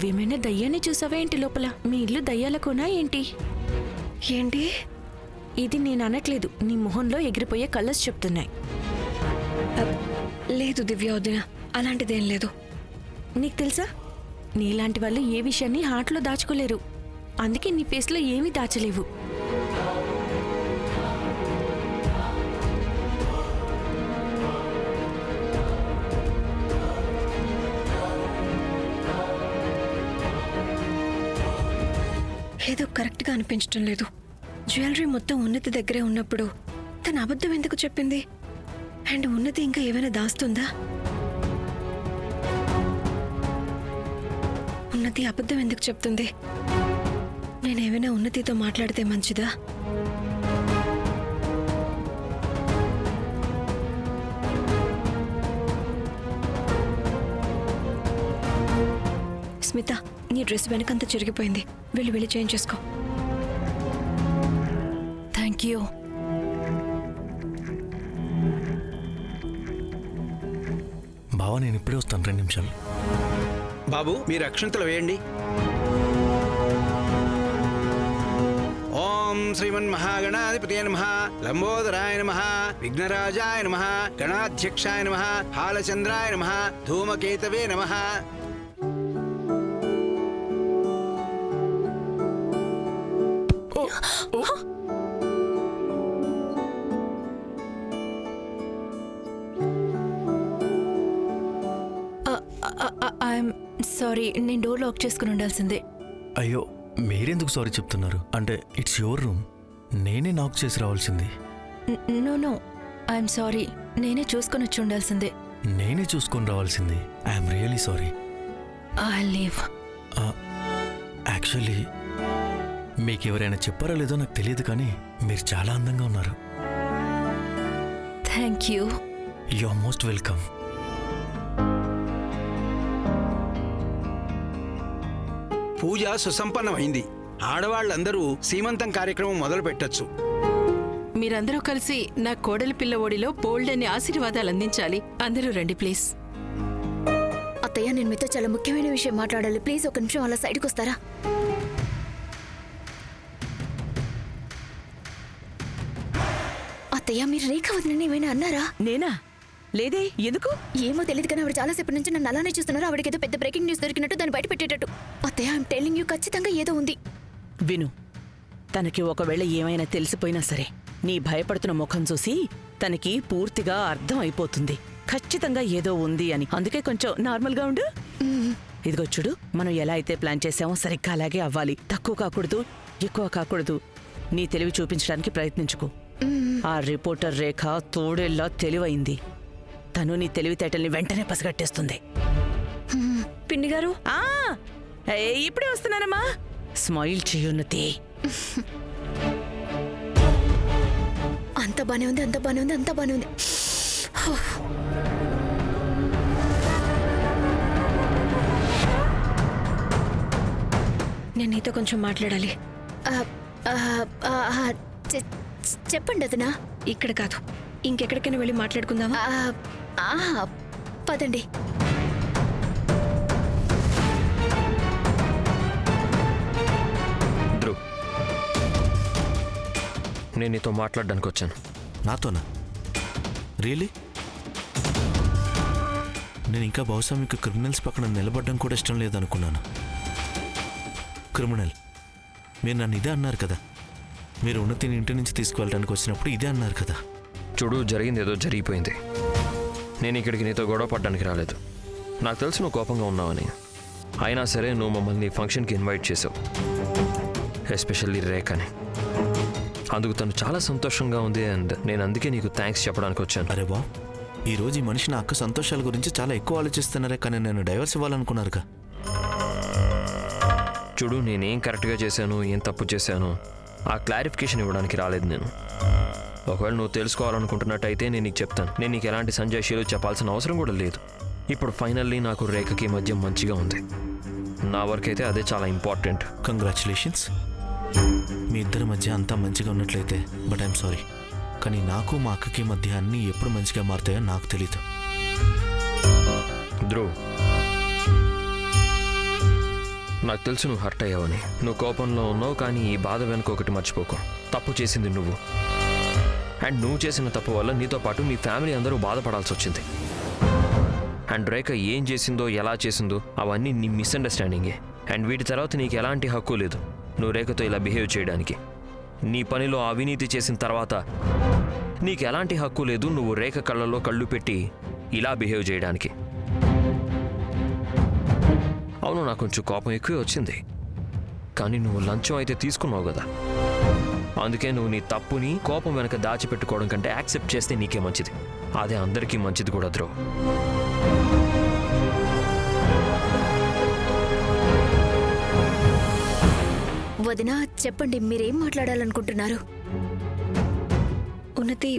నువ్వేమైనా దయ్యాన్ని చూసావా ఏంటి లోపల? మీ ఇల్లు దయ్యాల కోనా ఏంటి? ఏంటి? ఇది నేను అనట్లేదు, నీ మొహంలో ఎగిరిపోయే కలర్స్ చెప్తున్నాయి. లేదు దివ్య వదిన, అలాంటిదేం లేదు. నీకు తెలుసా, నీలాంటి వాళ్ళు ఏ విషయాన్ని హార్ట్లో దాచుకోలేరు. అందుకే నీ ఫేస్లో ఏమీ దాచలేవు. ఏదో కరెక్ట్గా అనిపించడం లేదు. జ్యువెలరీ మొత్తం ఉన్నతి దగ్గరే ఉన్నప్పుడు తన అబద్ధం ఎందుకు చెప్పింది? అండ్ ఉన్నతి ఇంకా ఏమైనా దాస్తుందా? ఉన్నతి అబద్ధం ఎందుకు చెప్తుంది? నేనేమైనా ఉన్నతితో మాట్లాడితే మంచిదా? స్మిత, నీ డ్రెస్ వెనకంతా చిరిగిపోయింది. వెళ్ళి చేంజ్ చేసుకో. Thank you. బావా, నేను ఇప్పుడే వస్తాను, 2 నిమిషాలు. బాబు, మీరు అక్షంతలు వేయండి. ఓం శ్రీమన్మహాగణాధిపతయే నమః, లంబోదరాయ నమః, విఘ్నరాజాయ నమః, గణాధ్యక్షాయ నమః, హాలచంద్రాయ నమః, ధూమకేతవే నమః. ఐఎమ్ సారీ, నేను డోర్ లాక్ చేసుకుని ఉండాల్సిందే. అయ్యో, మీరెందుకు సారీ చెప్తున్నారు? అంటే ఇట్స్ యువర్ రూమ్, నేనే నాక్ చేసి రావాల్సింది. నో, ఐఎమ్ సారీ, నేనే చూసుకొని వచ్చి ఉండాల్సిందే. నేనే చూసుకొని రావాల్సింది. I'm really sorry. I leave. Actually మీకు ఎవరైనా చెప్పారో లేదో నాకు తెలియదు, కానీ మీరు చాలా అందంగా ఉన్నారు. Thank you. You are most welcome. పూజ సుసంపన్నమైంది. ఆడవాళ్ళందరూ సీమంతం కార్యక్రమం మొదలు పెట్టొచ్చు. మీరందరూ కలిసి నా కోడలి పిల్ల ఒడిలో బోల్డని ఆశీర్వాదాలు అందించాలి. అందరూ రండి ప్లీజ్. అత్తయ్య, నేను మీతో చాలా ముఖ్యమైన విషయం మాట్లాడాలి. ప్లీజ్ ఒక నిమిషం అలా సైడ్కి వస్తారా? అత్తయ్య, మీరు రేఖ వదినని ఏమైనా అన్నారా? నేనా? లేదే, ఎందుకు? ఏమో తెలియదు, కానీ ఆవిడ చాలాసేపటి నుంచి నన్ను అలానే చూస్తున్నారు. ఆవిడకి ఏదో పెద్ద బ్రేకింగ్ న్యూస్ దొరికినట్టు దాన్ని బయట పెట్టేటట్టు. అత్తయ్య, ఐఎమ్ టెల్లింగ్ యూ, ఖచ్చితంగా ఏదో ఉంది. విను, తనకి ఒకవేళ ఏమైనా తెలిసిపోయినా సరే నీ భయపడుతున్న ముఖం చూసి తనకి పూర్తిగా అర్థం అయిపోతుంది ఖచ్చితంగా ఏదో ఉంది అని. అందుకే కొంచెం నార్మల్గా ఉండు. ఇదిగో చూడు, మనం ఎలా అయితే ప్లాన్ చేసామో సరిగ్గా అలాగే అవ్వాలి. తక్కువ కాకూడదు, ఎక్కువ కాకూడదు. నీ తెలివి చూపించడానికి ప్రయత్నించుకో. ఆ రిపోర్టర్ రేఖ తోడేళ్లా తెలివైంది. తను నీ తెలివితేటల్ని వెంటనే పసిగట్టేస్తుంది. పిన్ని గారు, ఇప్పుడే వస్తున్నానమ్మా. స్మైల్ చెయ్యున్నతి. అంత బానే ఉంది, అంత బానే ఉంది, అంత బానే ఉంది. నేను నీతో కొంచెం మాట్లాడాలి. చెప్పండి అదనా. ఇక్కడ కాదు, ఇంకెక్కడికైనా వెళ్ళి మాట్లాడుకుందామా? పదండి. ధ్రువ్, నేను నీతో మాట్లాడడానికి వచ్చాను. నాతోనా? రియలీ? నేను ఇంకా బహుశా మీకు క్రిమినల్స్ పక్కన నిలబడడం కూడా ఇష్టం లేదనుకున్నాను. క్రిమినల్, మీరు నన్ను ఇదే అన్నారు కదా. మీరు ఉన్నతిని ఇంటి నుంచి తీసుకువెళ్ళడానికి వచ్చినప్పుడు ఇదే అన్నారు కదా. చూడు, జరిగింది ఏదో జరిగిపోయింది. నేను ఇక్కడికి నీతో గొడవ పడ్డానికి రాలేదు. నాకు తెలుసు నువ్వు కోపంగా ఉన్నావని. అయినా సరే నువ్వు మమ్మల్ని ఫంక్షన్కి ఇన్వైట్ చేసావు, ఎస్పెషల్లీ రేఖని. అందుకు తను చాలా సంతోషంగా ఉంది. అండ్ నేను అందుకే నీకు థ్యాంక్స్ చెప్పడానికి వచ్చాను. అరే బా, ఈరోజు ఈ మనిషి నా అక్క సంతోషాల గురించి చాలా ఎక్కువ ఆలోచిస్తున్నారే, కానీ నేను డైవర్స్ ఇవ్వాలనుకున్నారుగా. చూడు, నేనేం కరెక్ట్గా చేశాను, ఏం తప్పు చేశాను, ఆ క్లారిఫికేషన్ ఇవ్వడానికి రాలేదు నేను. ఒకవేళ నువ్వు తెలుసుకోవాలనుకుంటున్నట్టయితే నేను నీకు చెప్తాను. నేను నీకు ఎలాంటి సంజాయిషీలు చెప్పాల్సిన అవసరం కూడా లేదు. ఇప్పుడు ఫైనల్లీ నాకు రేఖకి మధ్య మంచిగా ఉంది. నా వరకు అయితే అదే చాలా ఇంపార్టెంట్. కంగ్రాచులేషన్స్. మీ ఇద్దరి మధ్య అంతా మంచిగా ఉన్నట్లయితే. బట్ ఐఎమ్ సారీ, కానీ నాకు మా అక్కకి మధ్య అన్నీ ఎప్పుడు మంచిగా మారుతాయో నాకు తెలీదు. ధ్రువ్, నాకు తెలుసు నువ్వు హర్ట్ అయ్యావని, నువ్వు కోపంలో ఉన్నావు. కానీ ఈ బాధ వెనుక ఒకటి మర్చిపోకు, తప్పు చేసింది నువ్వు. అండ్ నువ్వు చేసిన తప్పు వల్ల నీతో పాటు మీ ఫ్యామిలీ అందరూ బాధపడాల్సి వచ్చింది. అండ్ రేఖ ఏం చేసిందో ఎలా చేసిందో అవన్నీ నీ మిస్అండర్స్టాండింగే. అండ్ వీటి తర్వాత నీకు ఎలాంటి హక్కు లేదు నువ్వు రేఖతో ఇలా బిహేవ్ చేయడానికి. నీ పనిలో అవినీతి చేసిన తర్వాత నీకు ఎలాంటి హక్కు లేదు నువ్వు రేఖ కళ్ళలో కళ్ళు పెట్టి ఇలా బిహేవ్ చేయడానికి. అవును, నాకు కొంచెం కోపం ఎక్కువే వచ్చింది, కానీ నువ్వు లంచం అయితే తీసుకున్నావు కదా, అందుకే నువ్వు నీ తప్పుని కోపం వెనక దాచిపెట్టుకోవడం కంటే యాక్సెప్ట్ చేస్తే నీకే మంచిది. అదే అందరికీ మంచిది కూడా ధ్రువ్. వదినా, చెప్పండి, మీరేం మాట్లాడాలనుకుంటున్నారు? ఉన్నతి,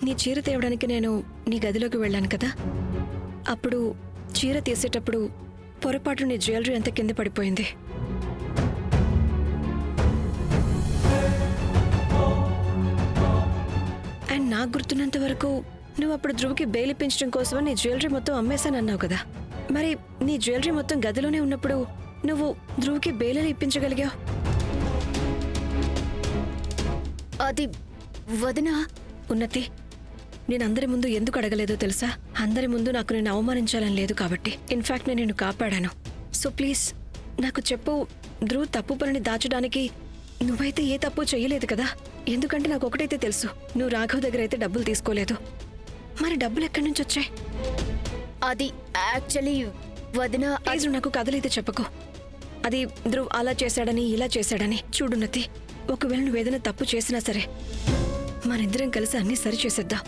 నీ చీర తేవడానికి నేను నీ గదిలోకి వెళ్ళాను కదా, అప్పుడు చీర తీసేటప్పుడు పొరపాటు నీ జ్యువెలరీ అంతా కింద పడిపోయింది. అండ్ నాకు గుర్తున్నంత వరకు నువ్వు అప్పుడు ధ్రువకి బెయిల్ ఇప్పించడం కోసం నీ జ్యువెలరీ మొత్తం అమ్మేశానన్నావు కదా. మరి నీ జ్యువెలరీ మొత్తం గదిలోనే ఉన్నప్పుడు నువ్వు ధ్రువకి బెయిల్ ఎలా ఇప్పించగలిగావు? అది వదినా. ఉన్నతి, నేను అందరి ముందు ఎందుకు అడగలేదో తెలుసా? అందరి ముందు నాకు నేను అవమానించాలని లేదు కాబట్టి. ఇన్ఫాక్ట్ నేను నిన్ను కాపాడాను. సో ప్లీజ్ నాకు చెప్పు, ధ్రువ్ తప్పు పనిని దాచడానికి నువ్వైతే ఏ తప్పు చేయలేదు కదా? ఎందుకంటే నాకు ఒకటైతే తెలుసు, నువ్వు రాఘవ్ దగ్గర అయితే డబ్బులు తీసుకోలేదు. మరి డబ్బులు ఎక్కడి నుంచి వచ్చాయి? అది యాక్చువల్లీ వదినా, ప్లీజ్ నువ్వు నాకు కథలైతే చెప్పకు. అది ధ్రువ్ అలా చేశాడని ఇలా చేశాడని. చూడున్నతి, ఒకవేళ నువ్వేదైనా తప్పు చేసినా సరే మనిద్దరం కలిసి అన్నీ సరి చేసేద్దాం.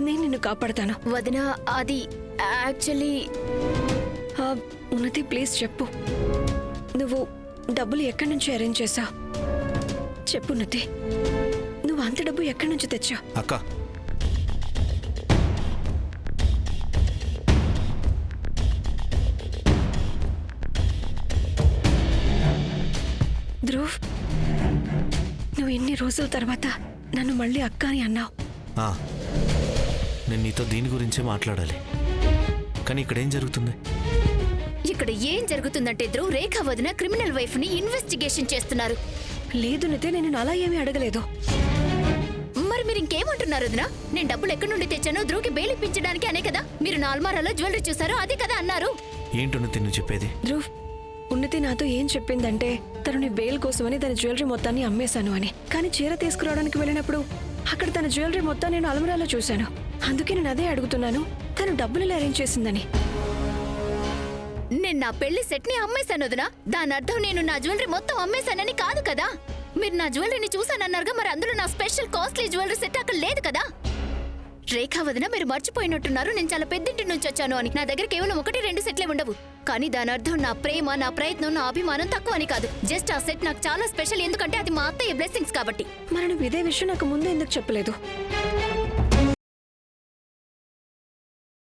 నేను నిన్ను కాపాడతాను. వదినా, అది యాక్చువల్లీ ఉన్నతి ప్లీజ్ చెప్పు, నువ్వు డబ్బులు ఎక్కడి నుంచి అరేంజ్ చేశావు? చెప్పు ఉన్నతి, నువ్వు అంత డబ్బు ఎక్కడి నుంచి తెచ్చావు? అక్క, ధ్రువ్, నువ్వు ఎన్ని రోజుల తర్వాత నన్ను మళ్ళీ అక్క అని అన్నావు. ఆ, నేను నీతో దీని గురించే మాట్లాడాలి. కానీ ఇక్కడేం జరుగుతుంది? ఇక్కడ ఏం జరుగుతుందంటే ధ్రువ్, రేఖ వదిన క్రిమినల్ వైఫ్ ని ఇన్వెస్టిగేషన్ చేస్తున్నారు. లేదు నితే, నేను అలా ఏమీ అడగలేదు. మరి మీరు ఇంకేమంటున్నారు వదినా? నేను డబ్బులు ఎక్కడి నుండి తెచ్చానో ధ్రువ్కి బెయిల్ ఇప్పించడానికి అనే కదా. మీరు నా అల్మారాలో జ్యువెలరీ చూసారో అదే కదా అన్నారు. ఏంటున్నది నువ్వు చెప్పేది? ధ్రువ్, ఉన్నతి నాతో ఏం చెప్పిందంటే తను నీ బెయిల్ కోసమని తన జ్యువెలరీ మొత్తాన్ని అమ్మేశాను అని. కానీ చీర తీసుకురావడానికి వెళ్ళినప్పుడు అక్కడ తన జ్యువెలరీ మొత్తం నేను అల్మరాలో చూశాను. అందుకే నేను అదే అడుగుతున్నాను, తను డబ్బులు అరేంజ్ చేసిందని. నేను నా పెళ్లి సెట్ ని అమ్మేశాను వదినా. దాని అర్థం నేను నా జ్యువెలరీ మొత్తం అమ్మేశానని కాదు కదా. మీరు నా జ్యువెలరీని చూసానన్నారుగా, మరి అందులో నా స్పెషల్ కాస్ట్లీ జ్యువెలరీ సెట్ అక్కడ లేదు కదా. రేఖా వదిన, మీరు మర్చిపోయినట్టున్నారు నేను చాలా పెద్దింటి నుంచి వచ్చాను అని. నా దగ్గర కేవలం 1-2 సెట్లే ఉండవు. కానీ దాని అర్థం నా ప్రేమ, నా ప్రయత్నం, నా అభిమానం తక్కువ అని కాదు. జస్ట్ ఆ సెట్ నాకు చాలా స్పెషల్, ఎందుకంటే అది మా అత్తయ్య బ్లెస్సింగ్స్ కాబట్టి. మరి నువ్వు ఇదే విషయం నాకు ముందే ఎందుకు చెప్పలేదు?